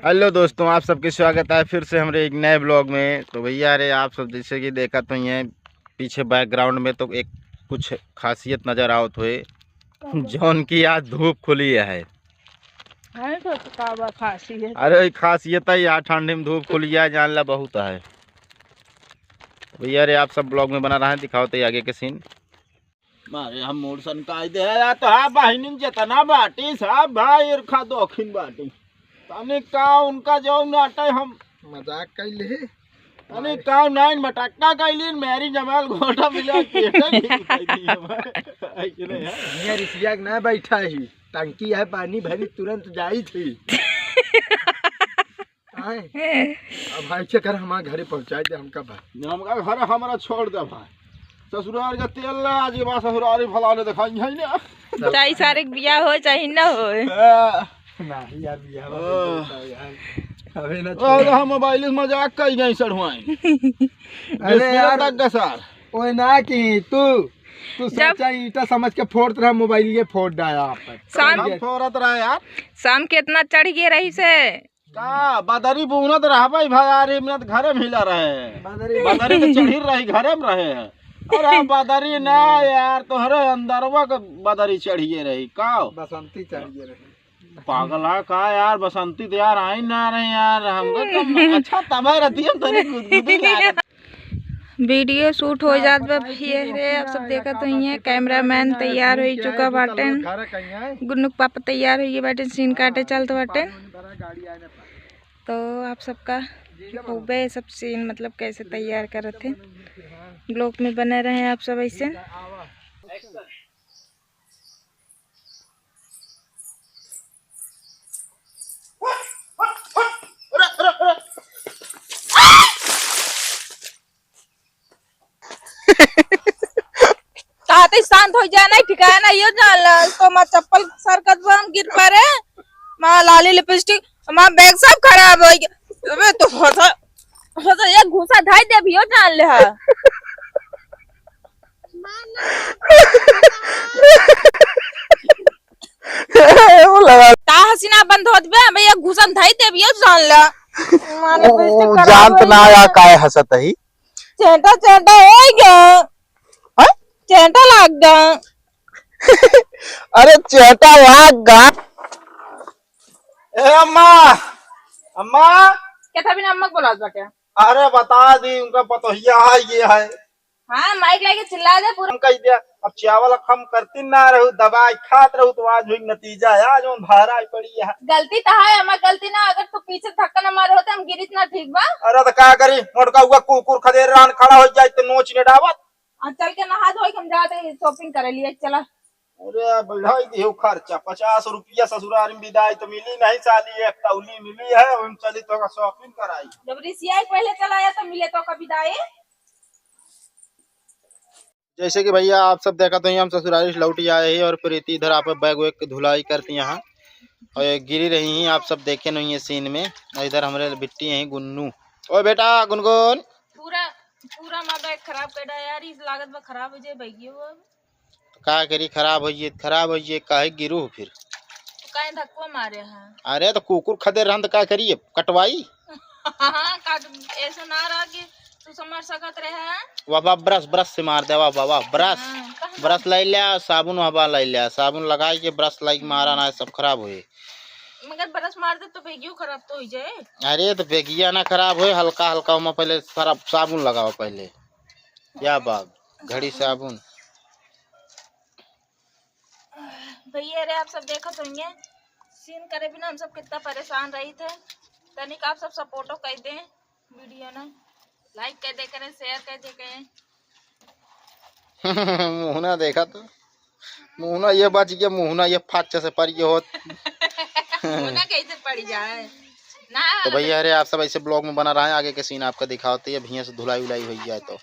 Hello दोस्तों, आप सबके स्वागत है फिर से हमारे एक नए ब्लॉग में। तो भैया अरे आप सब जैसे कि देखा तो ये पीछे बैकग्राउंड में तो एक कुछ खासियत नज़र आवत हुए जौन की आज धूप खुली है। अरे खासियत है यार, ठंडी में धूप खुली है जान ला बहुत है। भैया अरे आप सब ब्लॉग में बना रहे हैं, दिखाओ तो आगे के सीन। मारे हम मोरसन का दे तो हाँ बहिनी जितना बाटी सब भाई खा दो बाटी तने का उनका जो नाटे हम मजाक कैले तने का नाइन मटक्का कैली मेरी जमाल घोटा मिला केटा ये रिसिया ना बैठा ही टंकी है पानी भरी तुरंत जाई थी। अब भाई से कर हमारे घरे पहुंचाए दे हमका घर हमारा छोड़ दे भाई। ससुराल का तेल आज के बाद ससुराल फलाने दिखाई है ना चाहे सारे बिया हो चाहे ना हो नहीं यार बिया अबे ना हम मोबाइल में मजाक कई गई सड़वाई। अरे यार तक का सर ओए ना कि तू सोचा ईटा समझ के फोड़ रहा मोबाइल ये फोड़ डाया आप शाम फोड़त रहा यार शाम के इतना चढ़ गए रही से का बदरी बुनत रहा भाई यार मिनट घरे में हिला रहे बदरी तो चढ़ी रही घरे में रहे हैं। अरे बदरी ना यार तोहरे अंदरवा का बदरी चढ़िए रही का बसंती चढ़िए रही पागल है का यार बसंती तो यार आई ना रहे यार हमको अच्छा तबाह रहती है तनी गुदगुदी लागत। वीडियो शूट हो जात बा भैया रे आप सब देखा तो ये कैमरामैन तैयार हो चुका बाटे, गुन्नू पापा तैयार हो बाटे, सीन काटे चलते बाटे। तो आप सबका खूबे सब सीन मतलब कैसे तैयार करत थे ब्लॉग में बने रहे आप सब ऐसे। शांत हो जाए नहीं ठिकाना ये जान तो मां चप्पल सरकत बम गिर पड़े मां लाली लिपस्टिक मां बैग सब खराब हो गया। अबे तो होता ये घुसा ढाई दे भी हो जान ले है वो लगा ता हसीना बंद होत बे भैया घुसा ढाई दे भी हो जान ला माने लिपस्टिक जानत ना या काय हसत ही चेंटा चेंटा हो गया चेंटा लाग गया। अरे चेटा लाग गया। ए अम्मा अम्मा क्या था बिना अम्मा को बोला क्या? अरे बता दी उनका पतोहिया है ये है। हाँ माइक लाके चिल्ला दे पूरा कह दिया अब चावल हम करती ना रहू दवाई खात रहू तो आज हुई नतीजा है आज भारा पड़ी है। गलती तो है हमार गलती ना अगर तू पीछे धक्का न मारे होते हम गिरी ना ठीक बा। अरे तो क्या करी मोटका हुआ कुकुर खदेर रान खड़ा हो जाए तो नोच ने डावत चल के नहा धो हम जाते शॉपिंग करे लिए चला। अरे बढ़ाई दियो खर्चा 50 रुपया ससुराल में विदाई तो मिली नहीं साली एक तौली मिली है हम चली तो शॉपिंग कराई जब रिसिया पहले चलाया तो मिले तो कभी दाए। जैसे कि भैया आप सब देखा तो हम ससुराल लौटी आए हैं और प्रीति इधर आप बैग वैग की धुलाई करती यहाँ और गिरी रही हैं। आप सब देखे नहीं है सीन में। इधर हमारे बिट्टी है गुन्नू। ओ बेटा गुनगुन पूरा पूरा मां बैग खराब कर दिया यार इस लागत में खराब हो जाए बैगी वो का करी खराब होइए काहे गिरू फिर तो काहे धक्का मारे हैं। अरे तो कुकुर खदेर रहन तो का करिए कटवाई हां काट ऐसे ना रहा कि तू समझ सकत रहे वाह ब्रश से मार दे वाह ब्रश लाई लिया साबुन हवा लाई लिया साबुन लगाई के ब्रश लाई मारा ना सब खराब हुए मगर ब्रश मार दे तो बेगियो खराब तो हो जाए। अरे तो बेगिया ना खराब हो हल्का हल्का में पहले सारा साबुन लगाओ पहले क्या बात घड़ी साबुन भैया रे आप सब देखो तो ये सीन करे बिना हम सब कितना परेशान रही थे तनिक आप सब सपोर्टो कर दें वीडियो ना लाइक कर दे करें शेयर कर दे करें। मुहना देखा तो मुहना ये बच गया मुहना ये फाक से पर ये होत मुहना कैसे पड़ जाए ना। तो भैया अरे आप सब ऐसे ब्लॉग में बना रहे हैं आगे के सीन आपका दिखाते हैं भैया से धुलाई उलाई हो जाए तो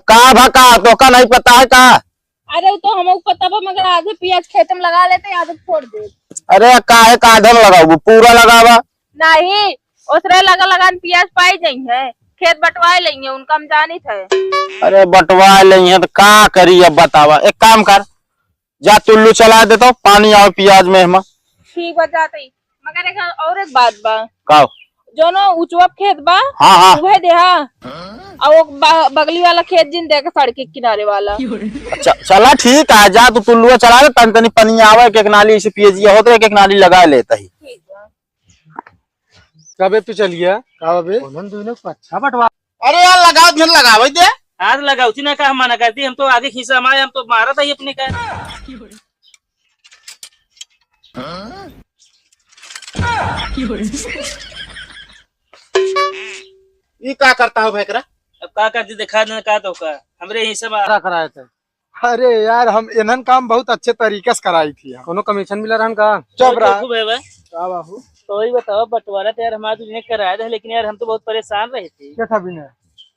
का नहीं पता है का। अरे तो हमको पता बा मगर आधे प्याज खेत में लगा लेते आधे छोड़ दे। अरे काहे का आधे लगाओ पूरा लगावा नहीं उसरे लगा प्याज पाई जाई है खेत बटवा लेंगे उनका हम जानी थे। अरे बटवा लेंगे तो का करी अब बतावा एक काम कर जा चुल्लू चला दे तो पानी आओ प्याज में हम ठीक बा जाते मगर एक और एक बात बा का जो ना उचवा खेत बा हाँ हाँ वह देहा और वो बगली वाला खेत जिन देखे सड़क के किनारे वाला चला ठीक है जा तू टुल्लुआ चला दे तन तनी पनी आवे एक नाली से पिए होते एक नाली लगा लेता ही ठीक बा कबे पे चलिए कबे उन्होंने दोनों अच्छा बटवा। अरे यार लगाओ धन लगावे दे हाथ लगाओ ना का हम मना करती हम तो आगे खींचा हमारे हम तो मारा था ही अपने का ये क्या करता हो भैकरा अब का करती दिखा देना का तो का हमरे ही सब कराए थे। अरे यार हम इन्हन काम बहुत अच्छे तरीके से कराई थी। कोनो कमीशन मिला रहन का चुप रहा खूब है बा का बाबू तो ही बताओ बंटवारा तो यार हमारे तुझने कराया था लेकिन यार हम तो बहुत परेशान रहे थे। क्या था बिना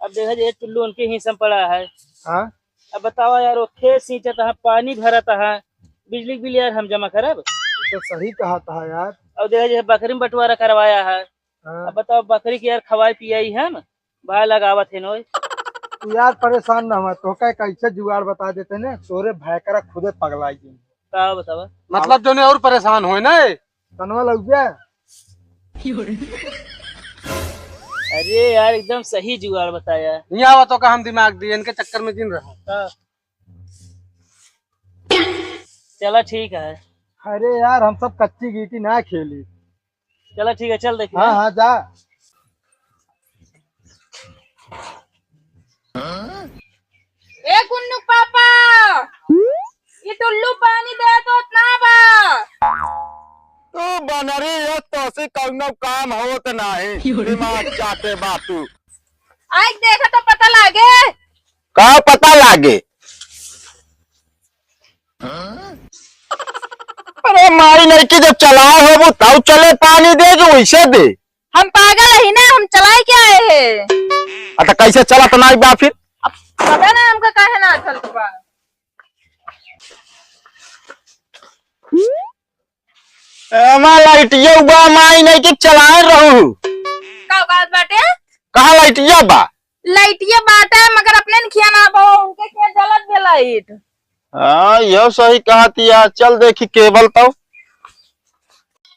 अब देखा जाए टुल्लू उनके ही सब पड़ा है। हां अब बताओ यार वो खेत सींचता है पानी भरता है बिजली बिल यार हम जमा करब तो सही कहा था यार। और देखा जाए बकरी में बंटवारा करवाया है। हाँ। अब बताओ बकरी की यार खवाई पियाई हम भाई लगावत है नो तू यार परेशान ना मत तो कैसे जुगाड़ बता देते ने तोरे भयकरा खुदे पगलाई गई का बतावा मतलब जो ने और परेशान होए ना तनवा लग गया। अरे यार एकदम सही जुगाड़ बताया नहीं आवा तो का हम दिमाग दिए इनके चक्कर में जिन रहा। हाँ। चला ठीक है अरे यार हम सब कच्ची गीटी ना खेली। चला ठीक है चल देखिए हाँ हाँ जा। ए कुन्नू पापा ये टुल्लू पानी दे तो ना बा तू बनरी है तो से कौनो काम होत नहीं दिमाग चाटे बातू आज देखा तो पता लागे का पता लागे अरे मारी नहीं की जब चलाए हो वो तब चले पानी दे जो वैसे दे हम पागल है ना हम चलाए क्या आए हैं अच्छा कैसे चला तो नहीं बा फिर अब पता ना हमका काहे ना चल बा एमा लाइटिया बा माई नहीं की चलाए रहू का बात बाटे कहाँ लाइटिया बा लाइटिया बाटा है मगर अपने ने खिया ना बो उनके क्या गलत बे लाइट हाँ यह सही कहा तिया चल देखी केबल तो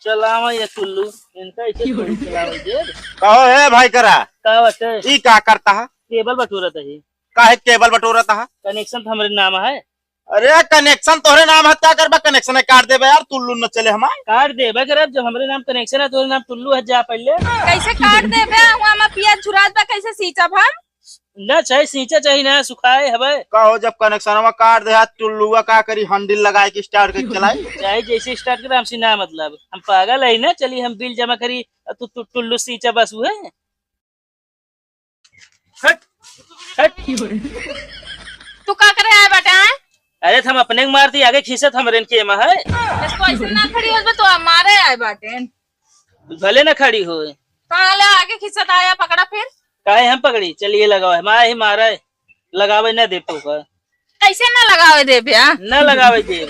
चलावा ये टुल्लू इनका ऐसे थोड़ी चलावे जे कहो है भाई करा का बते ई का करता है केबल बटोरत है काहे केबल बटोरता है कनेक्शन तो हमारे नाम है अरे कनेक्शन तोहरे नाम हत्या करबा कनेक्शन काट देबे यार तुल्लू न चले हमारे कार्ड दे बगर जब हमारे नाम कनेक्शन है तो नाम टुल्लू है जा पहले कैसे काट दे बे हुआ में पियाज छुरात बा कैसे सींचब हम ना चाहे सींचा चाहे ना सुखाए हवे कहो जब कनेक्शन काट दे तुल्लुआ का करी हंडिल लगाए की स्टार्ट के चलाई चाहे जैसे स्टार्ट करे हमसे ना मतलब हम पागल है ना चलिए हम बिल जमा करी तू टुल्लू सींचा बस हुए हट हट तू का करे आए बेटा अरे हम अपने को मारती आगे खींचत हमरे के में है इसको ऐसे ना खड़ी हो तो मारे आए बाटे भले ना खड़ी हो ताले आगे खिसत आया पकड़ा फिर काहे हम पकड़ी चलिए लगाओ हमारा ही मारा है लगावे ना दे तो कैसे ना लगावे दे भैया ना लगावे दे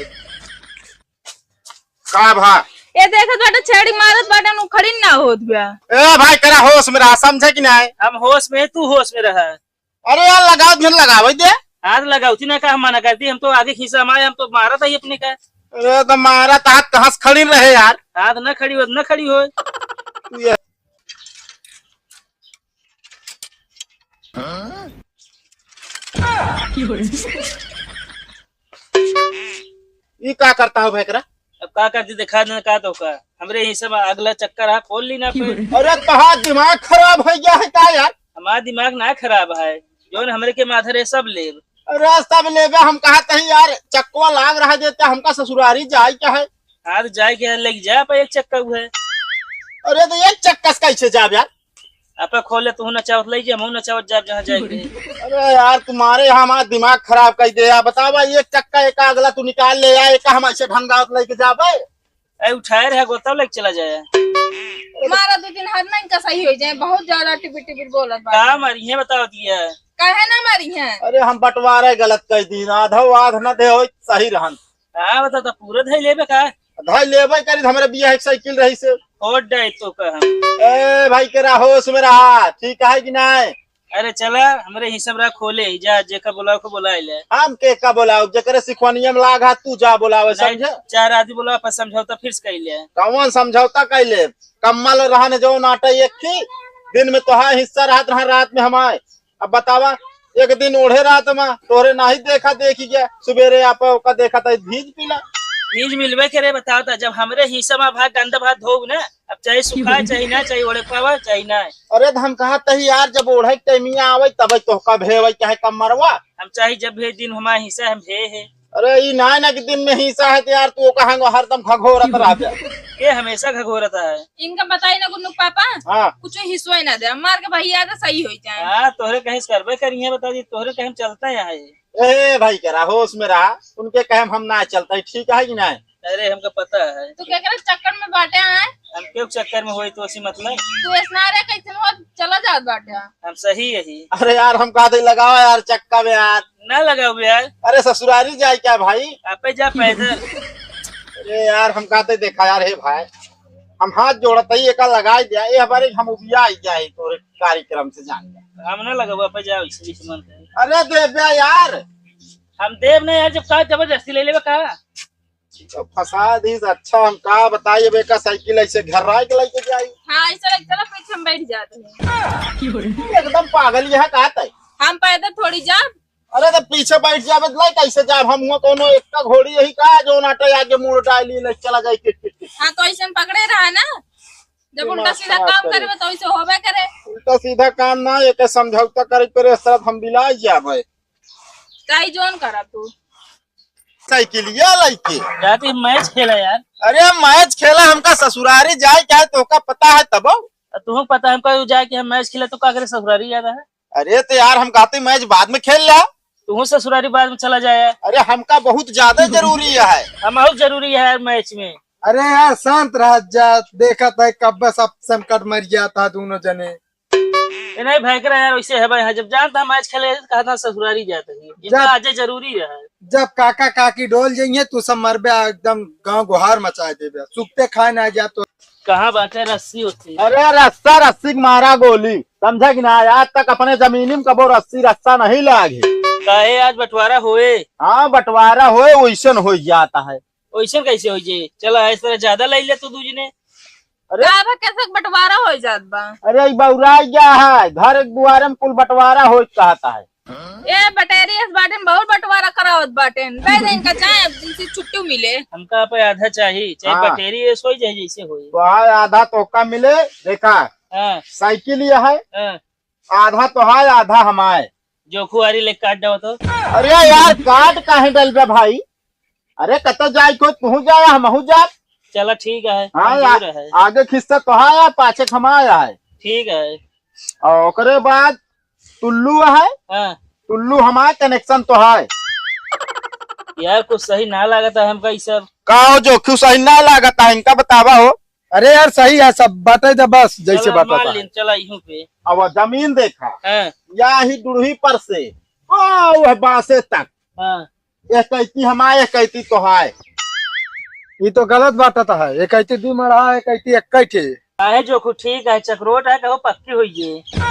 का भा ये देखत बाटे छेड़ी मारत बाटे नु खड़ी ना होत भैया ए भाई करा होश में रहा समझे कि नहीं हम होश में तू होश में रहा अरे यार लगाओ धन लगावे दे हाथ लगाओ ना का हम मना करती हम तो आगे खींचा हमारे हम तो मारा था ही अपने का अरे तो मारा तात कहाँ से खड़ी रहे यार हाथ न खड़ी हो न खड़ी हो ये क्या करता हो भैकरा अब का करती दिखा देना का तो का हमरे ही सब अगला चक्कर है खोल ली ना फिर अरे कहा दिमाग खराब हो गया है क्या यार हमारा दिमाग ना खराब है जो न हमरे के माथे सब ले अरे सब लेवे हम कहते हैं यार चक्कवा लाग रहा देते हमका ससुरारी जाए क्या है हाथ जाए के लग जा पर एक चक्का हुआ है अरे तो एक चक्कस कैसे जाब यार आप खोले तू न चावत ले हम न चावत जाब जहाँ जाएंगे अरे यार तुम्हारे यहाँ हमारा दिमाग खराब कर दे यार बतावा एक चक्का एक अगला तू निकाल ले यार एक हम ऐसे ढंगावत लेके जाबे ऐ उठाए रहा गोतब लग चला जाए मारा दो दिन हर नहीं का सही हो जाए बहुत ज्यादा टिपिट टिपिट बोलत बा का मारी है बताओ दिया काहे ना मारी है अरे हम बंटवारे गलत कर दी आधा आध न दे हो सही रहन हाँ बता तो पूरा धै लेबे का धाई लेवे करी हमारे बिया एक साइकिल रही से और डाय तो का हम ए भाई केरा होश में रहा ठीक है कि नहीं अरे चला हमरे हिस्सा में खोले जा जेका बुलाओ को बुला ले। हम के का बोलाओ जकरे सिखवनियम लागा तू जा बोलावे समझे। चार आदमी बुलाओ पर समझौता फिर से कैले। कौन समझौता कैले कम्मल रहने जो नाटा एक की दिन में तोहार हिस्सा रात रहा रात में हमारे। अब बतावा एक दिन ओढ़े रात में तोहरे नहीं देखा देखी गया सुबेरे आप का देखा था भीज पीला बीज मिलवे करे बताओ था जब हमरे हिस्सा में भात गंदा भात धोब ना अब चाहे सुखा चाहे ना चाहे ओढ़े पावा चाहे ना। अरे हम कहा तही यार जब ओढ़े टाइमिया आवे तब तो का भेवे चाहे कम मरवा हम चाहे जब भेज दिन हमारा हिस्सा हम भे है। अरे ई ना कि दिन में हिस्सा है तो यार तू कहांगा हरदम खगोरत रह जा ये हमेशा खगोरता है। इनका बताई ना गुन्नू पापा हां कुछ हिस्सा ही ना दे मार के भैया तो सही हो जाए। हां तोहरे कहीं करबे करिए बता दी तोहरे कहीं चलता है यहाँ। ए भाई करा होश में रहा उनके कहे हम ना चलता ठीक है कि नहीं। अरे हमको पता है तू क्या करे चक्कर में बाटे आए हम क्यों चक्कर में होई तो उसी मतलब तू ऐसा रे कैसे हो चला जात बाटे। हम सही यही। अरे यार हम कहते लगाओ यार चक्का में यार ना लगाओ यार। अरे ससुरारी जाए क्या भाई आपे जा पैदल। अरे यार हम कहते देखा यार हे भाई हम हाथ जोड़ते ही एक लगा दिया ये हमारे हम उबिया आई जाए तो कार्यक्रम से जान हम ना लगाओ आपे जाओ इसी मन से। अरे देव्या यार हम देव ने यार जब कहा जबरदस्ती ले लेबे कहा तो फसा दी अच्छा हम का बताइए बेका साइकिल ऐसे घर राय के लेके जाई। हां ऐसा लग चला पीछे हम बैठ जाते हैं एकदम पागल यह कहता है हम पैदल थोड़ी जा। अरे तो पीछे बैठ जावे लाई कैसे जाब हम हुआ कोनो एक का घोड़ी यही का जो नाटे आगे मुड़ डाली ले चला जाए किट। हां तो ऐसे पकड़े रहा ना जब उल्टा सीधा काम करे तो ऐसे होबे करे। उल्टा सीधा काम ना एक समझौता करे पर इस तरह हम बिला जावे काई जोन करा तू साइकिलिया लेके जाती मैच खेला यार। अरे मैच खेला हमका ससुरारी जाए क्या तो का पता है तब तुम्हें पता है हमको जाके हम मैच खेला तो का करे ससुरारी याद है। अरे तो यार हम कहते मैच बाद में खेल लिया तुम ससुरारी बाद में चला जाए। अरे हमका बहुत ज्यादा जरूरी है हम बहुत जरूरी है मैच में। अरे यार शांत रह जा देखा था कब बस अब संकट मर गया था दोनों जने। नहीं भाई करा यार वैसे है भाई जब जानता मैच खेले कहा था ससुरारी जाता है आज जरूरी है। जब काका काकी डोल जाइए तू सब मरबे एकदम गांव गुहार मचा देबे सुखते खाए ना जा तो कहाँ बात है रस्सी होती। अरे रस्सा रस्सी मारा गोली समझा कि ना आज तक अपने जमीनी में कबो रस्सी रस्सा नहीं लागे काहे आज बंटवारा होए। हाँ बंटवारा होए वैसन हो जाता है। वैसे कैसे हो जाए चला इस तरह ज्यादा ले ले तू दूजने। अरे कैसे बंटवारा हो जात बा। अरे बउरा गया है घर एक दुआरे में कुल बंटवारा हो कहता है। ये बटेरियस बाटन बहुत बंटवारा करावत बाटन दे दे इनका चाहे जिनसे छुट्टी मिले हमका पे आधा चाहिए चाहे हाँ। बटेरी सोई जाए जैसे होई। तो आधा तो का मिले देखा हाँ साइकिल ये है हाँ। आधा तो है आधा हमारे जो खुआरी ले काट दो तो। अरे यार काट काहे डल बे भाई। अरे कत जाए कोई तू जाया हम जा चला ठीक है। हाँ मंजूर है आगे खिस्सा तो है पाछे खमाया है ठीक है। और ओकरे बाद टुल्लू है हाँ टुल्लू हमारे कनेक्शन तो है यार कुछ सही ना लगा था हमका ये सब का जो क्यों सही ना लागता है इनका बतावा हो। अरे यार सही है सब बाटे जा बस जैसे चला बाटा मान लें चला यूं पे। अब जमीन देखा हाँ या ही दुढ़ी पर से वह बासे तक हाँ एक कैती हमारे एक कैती तो है। ये तो गलत बाटा है एक ऐती दू मड़ा एक ऐती एक है जो कुछ ठीक है चक्रोट है कहो पक्की हुई है।